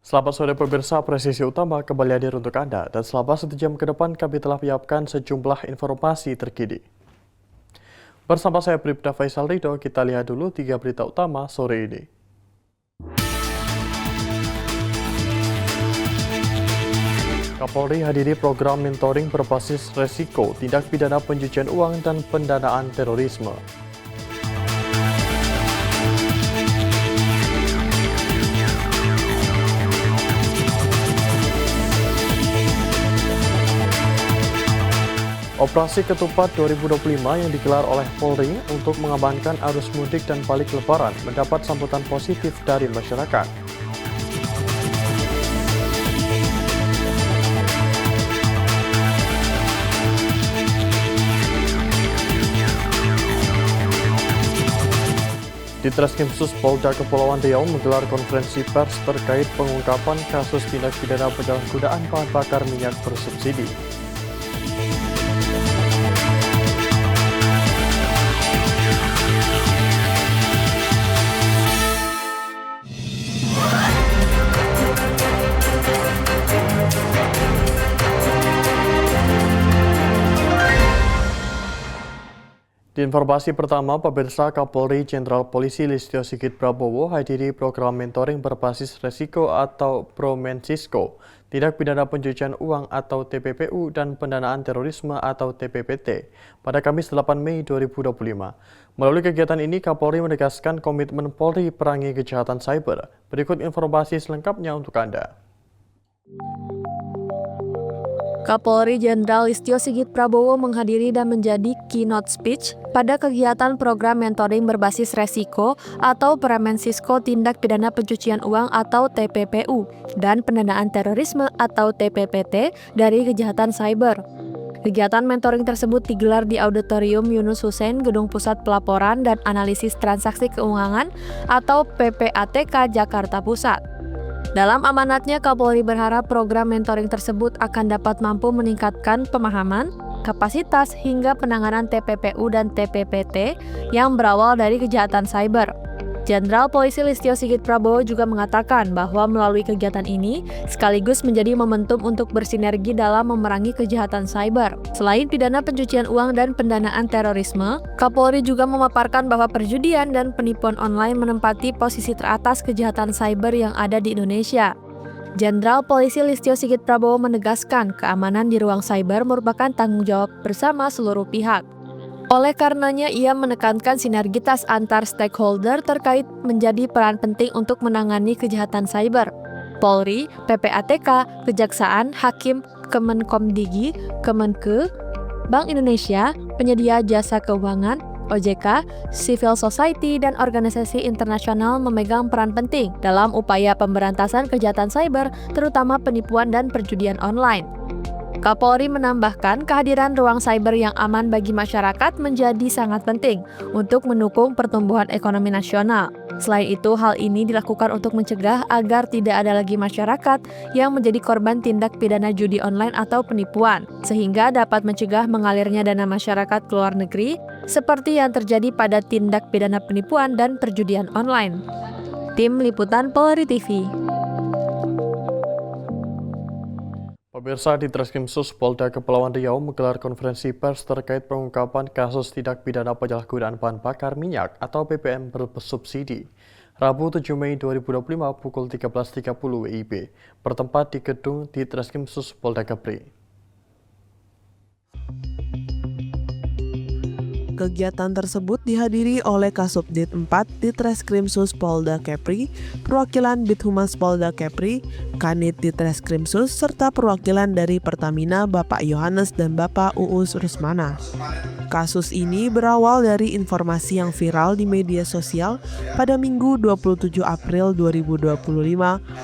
Selamat sore pemirsa, presisi utama kembali hadir untuk Anda. Dan selama 1 jam ke depan kami telah menyiapkan sejumlah informasi terkini. Bersama saya Bribda Faisal Ridho, kita lihat dulu 3 berita utama sore ini. Kapolri hadiri program mentoring berbasis resiko, tindak pidana pencucian uang dan pendanaan terorisme. Operasi Ketupat 2025 yang digelar oleh Polri untuk mengamankan arus mudik dan balik lebaran mendapat sambutan positif dari masyarakat. Ditreskrimsus Polda Kepulauan Riau menggelar konferensi pers terkait pengungkapan kasus tindak pidana penyalahgunaan bahan bakar minyak bersubsidi. Di informasi pertama, pemirsa, Kapolri Jenderal Polisi Listio Sigit Prabowo hadiri program mentoring berbasis resiko atau Pro-Mensisko, tindak pidana pencucian uang atau TPPU dan pendanaan terorisme atau TPPT pada Kamis 8 Mei 2025. Melalui kegiatan ini, Kapolri menegaskan komitmen Polri perangi kejahatan cyber. Berikut informasi selengkapnya untuk Anda. Kapolri Jenderal Listio Sigit Prabowo menghadiri dan menjadi keynote speech pada kegiatan program mentoring berbasis resiko atau Pro-Mensisko tindak pidana pencucian uang atau TPPU dan pendanaan terorisme atau TPPT dari kejahatan cyber. Kegiatan mentoring tersebut digelar di Auditorium Yunus Hussein, Gedung Pusat Pelaporan dan Analisis Transaksi Keuangan atau PPATK Jakarta Pusat. Dalam amanatnya, Kapolri berharap program mentoring tersebut akan dapat mampu meningkatkan pemahaman, kapasitas, hingga penanganan TPPU dan TPPT yang berawal dari kejahatan cyber. Jenderal Polisi Listio Sigit Prabowo juga mengatakan bahwa melalui kegiatan ini sekaligus menjadi momentum untuk bersinergi dalam memerangi kejahatan cyber. Selain pidana pencucian uang dan pendanaan terorisme, Kapolri juga memaparkan bahwa perjudian dan penipuan online menempati posisi teratas kejahatan cyber yang ada di Indonesia. Jenderal Polisi Listio Sigit Prabowo menegaskan keamanan di ruang cyber merupakan tanggung jawab bersama seluruh pihak. Oleh karenanya, ia menekankan sinergitas antar stakeholder terkait menjadi peran penting untuk menangani kejahatan cyber. Polri, PPATK, Kejaksaan, Hakim, Kemenkomdigi, Kemenke, Bank Indonesia, penyedia jasa keuangan, OJK, civil society, dan organisasi internasional memegang peran penting dalam upaya pemberantasan kejahatan cyber, terutama penipuan dan perjudian online. Kapolri menambahkan kehadiran ruang cyber yang aman bagi masyarakat menjadi sangat penting untuk mendukung pertumbuhan ekonomi nasional. Selain itu, hal ini dilakukan untuk mencegah agar tidak ada lagi masyarakat yang menjadi korban tindak pidana judi online atau penipuan, sehingga dapat mencegah mengalirnya dana masyarakat ke luar negeri, seperti yang terjadi pada tindak pidana penipuan dan perjudian online. Tim Liputan Polri TV. Pemirsa, Ditreskrimsus Polda Kepulauan Riau menggelar konferensi pers terkait pengungkapan kasus tindak pidana penyalahgunaan bahan bakar minyak atau BBM bersubsidi. Rabu 7 Mei 2025 pukul 13.30 WIB, bertempat di gedung Ditreskrimsus Polda Kepri. Kegiatan tersebut dihadiri oleh Kasubdit 4 Ditreskrimsus Polda Kepri, perwakilan Bithumas Polda Kepri, Kanit Ditreskrimsus, serta perwakilan dari Pertamina Bapak Yohanes dan Bapak Uus Rusmana. Kasus ini berawal dari informasi yang viral di media sosial pada Minggu 27 April 2025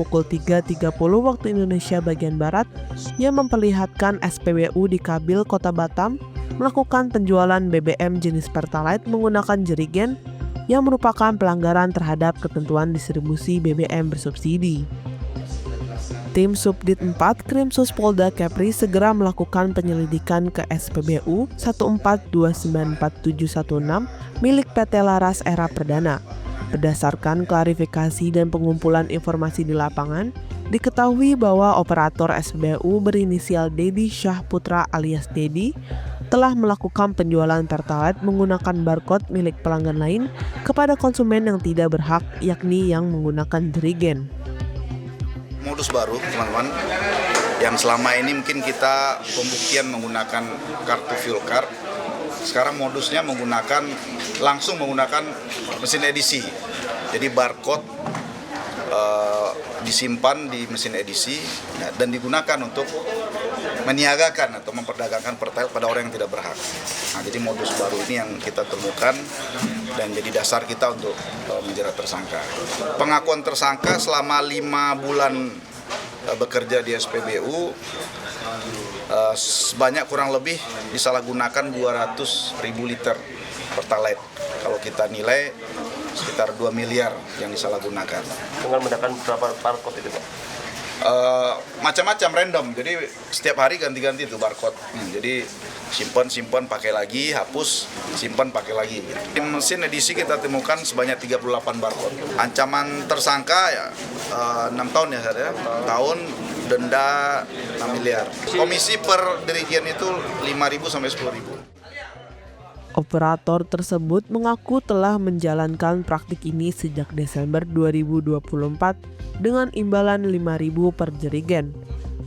pukul 3.30 waktu Indonesia bagian Barat yang memperlihatkan SPBU di Kabil, Kota Batam melakukan penjualan BBM jenis Pertalite menggunakan jerigen yang merupakan pelanggaran terhadap ketentuan distribusi BBM bersubsidi. Tim Subdit 4 Krimsus Polda Kepri segera melakukan penyelidikan ke SPBU 142941716 milik PT Laras Era Perdana. Berdasarkan klarifikasi dan pengumpulan informasi di lapangan, Diketahui bahwa operator SPBU berinisial Dedi Syah Putra alias Dedi telah melakukan penjualan Pertalite menggunakan barcode milik pelanggan lain kepada konsumen yang tidak berhak, yakni yang menggunakan jerigen. Modus baru, teman-teman, yang selama ini mungkin kita pembuktian menggunakan kartu fuel card. Sekarang modusnya langsung menggunakan mesin edisi. Jadi barcode disimpan di mesin edisi dan digunakan untuk meniagakan atau memperdagangkan Pertalite pada orang yang tidak berhak. Nah, jadi modus baru ini yang kita temukan dan jadi dasar kita untuk menjerat tersangka. Pengakuan tersangka selama 5 bulan bekerja di SPBU sebanyak kurang lebih disalahgunakan 200.000 liter Pertalite. Kalau kita nilai sekitar 2 miliar yang disalahgunakan. Dengan menggunakan berapa barcode itu, Pak? Macam-macam random, jadi setiap hari ganti-ganti tuh barcode. Jadi simpan pakai lagi, hapus, simpan pakai lagi. Di mesin edisi kita temukan sebanyak 38 barcode. Ancaman tersangka ya 6 tahun ya, tahun, denda 6 miliar. Komisi per dirigen itu 5.000 sampai 10.000. Operator tersebut mengaku telah menjalankan praktik ini sejak Desember 2024 dengan imbalan 5.000 per jerigen.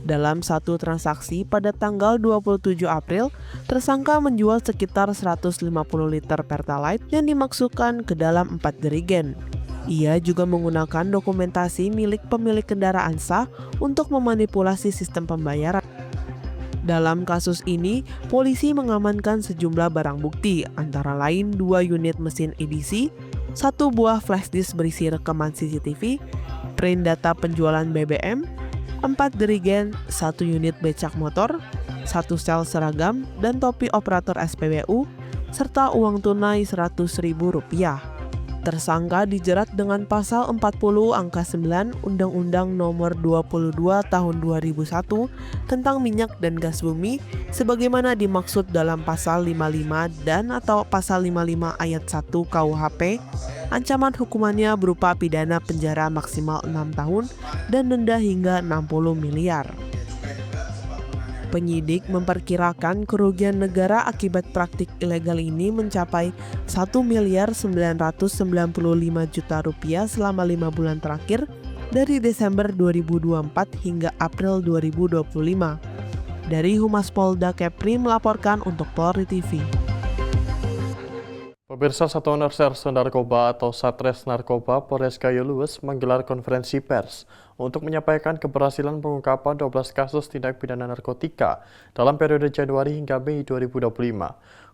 Dalam satu transaksi pada tanggal 27 April, tersangka menjual sekitar 150 liter Pertalite yang dimasukkan ke dalam 4 jerigen. Ia juga menggunakan dokumentasi milik pemilik kendaraan sah untuk memanipulasi sistem pembayaran. Dalam kasus ini, polisi mengamankan sejumlah barang bukti, antara lain 2 unit mesin edisi, 1 buah flash disk berisi rekaman CCTV, print data penjualan BBM, 4 jerigen, 1 unit becak motor, 1 sel seragam, dan topi operator SPBU, serta uang tunai Rp100.000. Tersangka dijerat dengan pasal 40 angka 9 Undang-Undang Nomor 22 Tahun 2001 tentang minyak dan gas bumi sebagaimana dimaksud dalam pasal 55 dan atau pasal 55 ayat 1 KUHP. Ancaman hukumannya berupa pidana penjara maksimal 6 tahun dan denda hingga 60 miliar. Penyidik memperkirakan kerugian negara akibat praktik ilegal ini mencapai Rp1.995 juta selama 5 bulan terakhir dari Desember 2024 hingga April 2025. Dari Humas Polda Kepri melaporkan untuk Polri TV. Pemirsa, Satuan Reserse Narkoba atau Satres Narkoba Polres Gayo Luwes menggelar konferensi pers untuk menyampaikan keberhasilan pengungkapan 12 kasus tindak pidana narkotika dalam periode Januari hingga Mei 2025.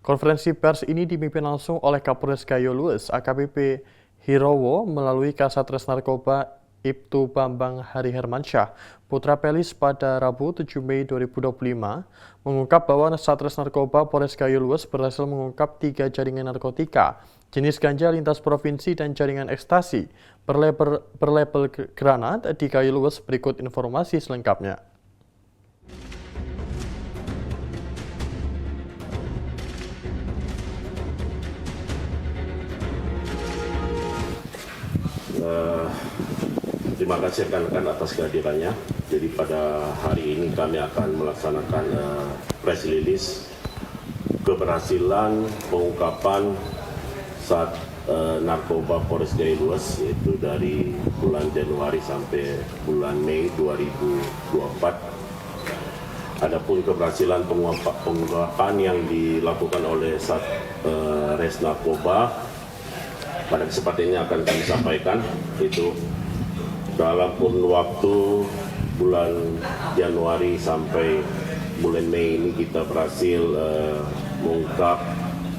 Konferensi pers ini dipimpin langsung oleh Kapolres Gayo Luwes AKBP Hirowo melalui Kasatres Narkoba Ibtu Bambang Hari Hermansyah, Putra Pelis pada Rabu 7 Mei 2025, mengungkap bahwa Satres Narkoba Polres Gayo Luwes berhasil mengungkap 3 jaringan narkotika, jenis ganja lintas provinsi dan jaringan ekstasi berlabel granat di Gayo Luwes. Berikut informasi selengkapnya. Terima kasih rekan-rekan atas kehadirannya. Jadi pada hari ini kami akan melaksanakan press release keberhasilan pengungkapan narkoba Polres Gayo Luwes, yaitu dari bulan Januari sampai bulan Mei 2024. Adapun keberhasilan pengungkapan yang dilakukan oleh Res Narkoba pada kesempatan ini akan kami sampaikan, itu dalam kurun waktu bulan Januari sampai bulan Mei ini kita berhasil mengungkap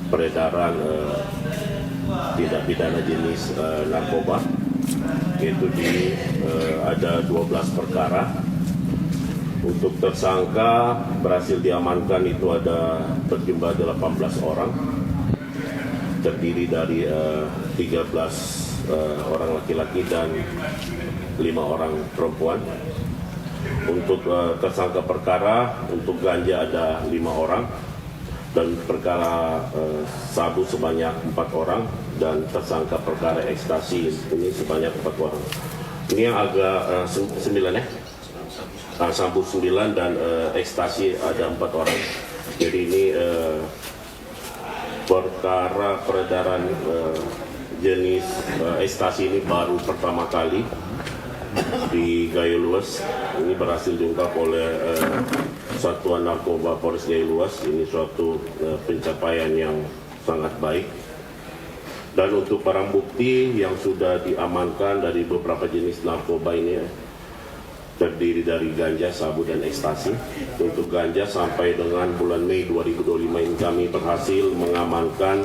peredaran tindak pidana jenis narkoba, yaitu ada 12 perkara. Untuk tersangka berhasil diamankan itu ada berjumlah 18 orang, terdiri dari 13 orang laki-laki dan 5 orang perempuan. Untuk tersangka perkara, untuk ganja ada 5 orang, dan perkara sabu sebanyak 4 orang, dan tersangka perkara ekstasi ini sebanyak 4 orang. Ini yang agak 9 ya. sabu 9 dan ekstasi ada 4 orang. Jadi ini perkara peredaran jenis ekstasi ini baru pertama kali di Gayo Luas. Ini berhasil diungkap oleh Satuan Narkoba Polres Gayo Luas. Ini suatu pencapaian yang sangat baik. Dan untuk barang bukti yang sudah diamankan dari beberapa jenis narkoba ini terdiri dari ganja, sabu, dan ekstasi. Untuk ganja sampai dengan bulan Mei 2025 ini kami berhasil mengamankan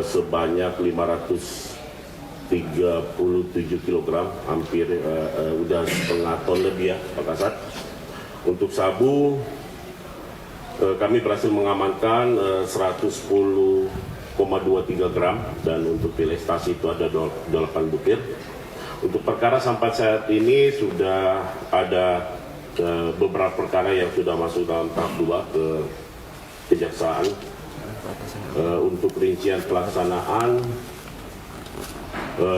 sebanyak 537 kg, hampir udah setengah ton lebih ya Pak Kasat. Untuk sabu kami berhasil mengamankan 110,23 gram dan untuk pil ekstasi itu ada 8 butir. Untuk perkara sampai saat ini sudah ada beberapa perkara yang sudah masuk dalam tahap 2 ke kejaksaan. Untuk rincian pelaksanaan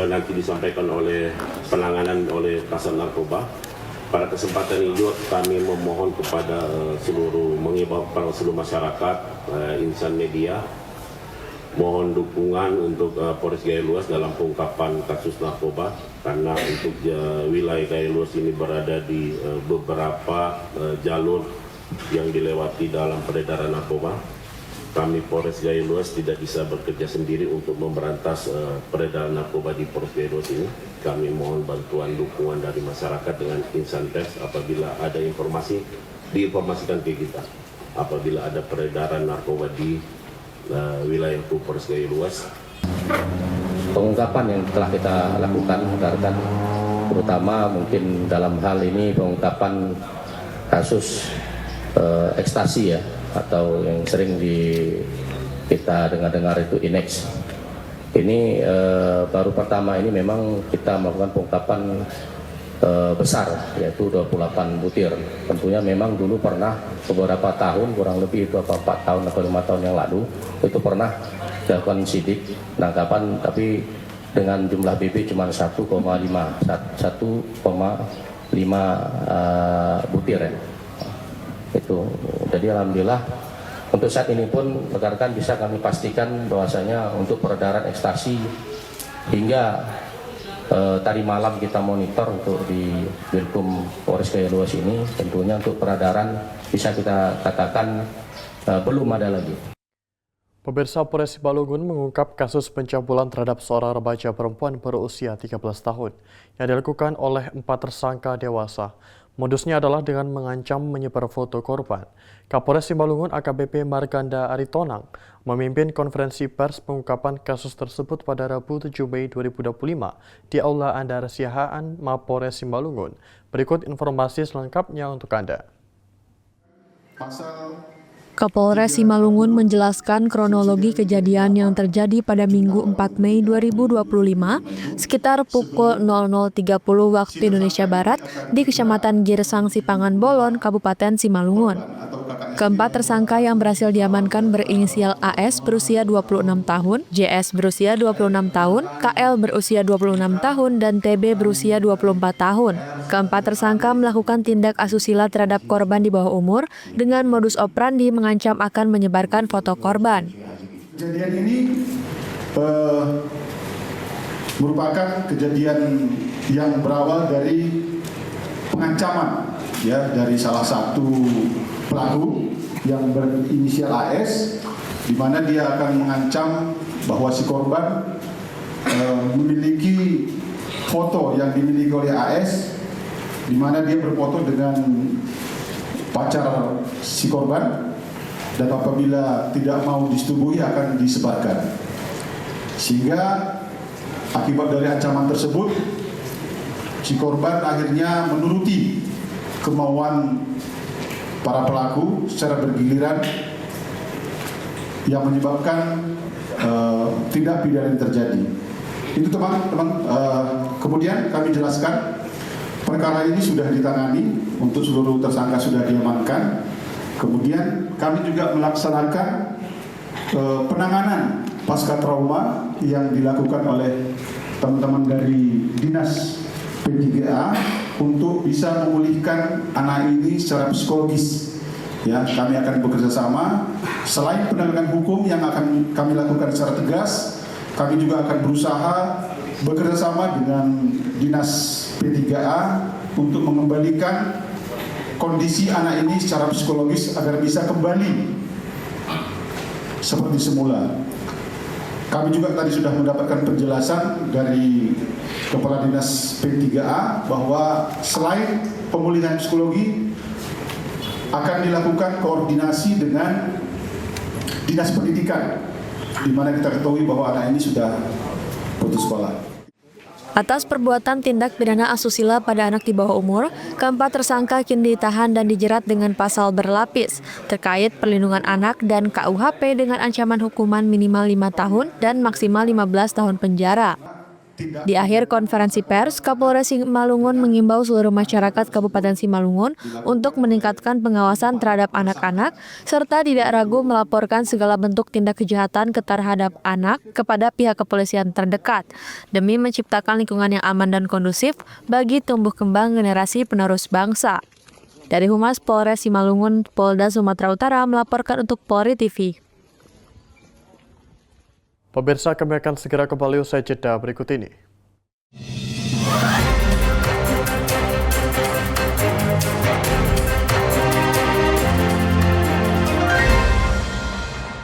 nanti disampaikan oleh penanganan oleh Kasat Narkoba. Pada kesempatan ini kami memohon kepada mengimbau kepada seluruh masyarakat, insan media, mohon dukungan untuk Polres Gayo Luas dalam pengungkapan kasus narkoba, karena untuk wilayah Gayo Luas ini berada di beberapa jalur yang dilewati dalam peredaran narkoba. Kami Polres Gayo Luas tidak bisa bekerja sendiri untuk memberantas peredaran narkoba di Polres Gayo Luas ini. Kami mohon bantuan dukungan dari masyarakat dengan insan pers apabila ada informasi, diinformasikan ke kita. Apabila ada peredaran narkoba di wilayah Polres Gayo Luas. Pengungkapan yang telah kita lakukan, rekan-rekan, terutama mungkin dalam hal ini pengungkapan kasus ekstasi ya, atau yang sering kita dengar-dengar itu INEX. Ini baru pertama ini memang kita melakukan pengungkapan besar, yaitu 28 butir. Tentunya memang dulu pernah beberapa tahun, kurang lebih itu 4 tahun atau 5 tahun yang lalu, itu pernah dilakukan sidik penangkapan, tapi dengan jumlah BB cuma 1,5 butir ya. Itu. Jadi alhamdulillah untuk saat ini pun rekan-rekan bisa kami pastikan bahwasanya untuk peredaran ekstasi hingga tadi malam kita monitor untuk di Birkum Polres Gayo Luas ini, tentunya untuk peredaran bisa kita katakan belum ada lagi. Pemirsa, Polres Simalungun mengungkap kasus pencabulan terhadap seorang remaja perempuan berusia 13 tahun yang dilakukan oleh 4 tersangka dewasa. Modusnya adalah dengan mengancam menyebar foto korban. Kapolres Simalungun AKBP Marganda Aritonang memimpin konferensi pers pengungkapan kasus tersebut pada Rabu 7 Mei 2025 di Aula Andar Siahaan Mapores Simalungun. Berikut informasi selengkapnya untuk Anda. Kapolres Simalungun menjelaskan kronologi kejadian yang terjadi pada Minggu 4 Mei 2025 sekitar pukul 00.30 waktu Indonesia Barat di Kecamatan Girsang Sipangan Bolon, Kabupaten Simalungun. Keempat tersangka yang berhasil diamankan berinisial AS berusia 26 tahun, JS berusia 26 tahun, KL berusia 26 tahun, dan TB berusia 24 tahun. Keempat tersangka melakukan tindak asusila terhadap korban di bawah umur dengan modus operandi mengancam akan menyebarkan foto korban. Kejadian ini merupakan kejadian yang berawal dari pengancaman ya dari salah satu pelaku yang berinisial AS, di mana dia akan mengancam bahwa si korban memiliki foto yang dimiliki oleh AS, di mana dia berfoto dengan pacar si korban, dan apabila tidak mau disetubuhi akan disebarkan. Sehingga akibat dari ancaman tersebut, si korban akhirnya menuruti kemauan para pelaku secara bergiliran yang menyebabkan tindak pidana yang terjadi. Itu teman-teman. Kemudian kami jelaskan perkara ini sudah ditangani, untuk seluruh tersangka sudah diamankan. Kemudian kami juga melaksanakan penanganan pasca trauma yang dilakukan oleh teman-teman dari Dinas P3A untuk bisa memulihkan anak ini secara psikologis. Ya, kami akan bekerja sama. Selain penegakan hukum yang akan kami lakukan secara tegas, kami juga akan berusaha bekerja sama dengan Dinas P3A untuk mengembalikan kondisi anak ini secara psikologis agar bisa kembali seperti semula. Kami juga tadi sudah mendapatkan penjelasan dari Kepala Dinas P3A bahwa selain pemulihan psikologi akan dilakukan koordinasi dengan Dinas Pendidikan, di mana kita ketahui bahwa anak ini sudah putus sekolah. Atas perbuatan tindak pidana asusila pada anak di bawah umur, keempat tersangka kini ditahan dan dijerat dengan pasal berlapis terkait perlindungan anak dan KUHP dengan ancaman hukuman minimal 5 tahun dan maksimal 15 tahun penjara. Di akhir konferensi pers, Kapolres Simalungun mengimbau seluruh masyarakat Kabupaten Simalungun untuk meningkatkan pengawasan terhadap anak-anak serta tidak ragu melaporkan segala bentuk tindak kejahatan terhadap anak kepada pihak kepolisian terdekat demi menciptakan lingkungan yang aman dan kondusif bagi tumbuh kembang generasi penerus bangsa. Dari Humas Polres Simalungun, Polda Sumatera Utara melaporkan untuk Polri TV. Pemirsa, kami akan segera kembali usai jeda berikut ini.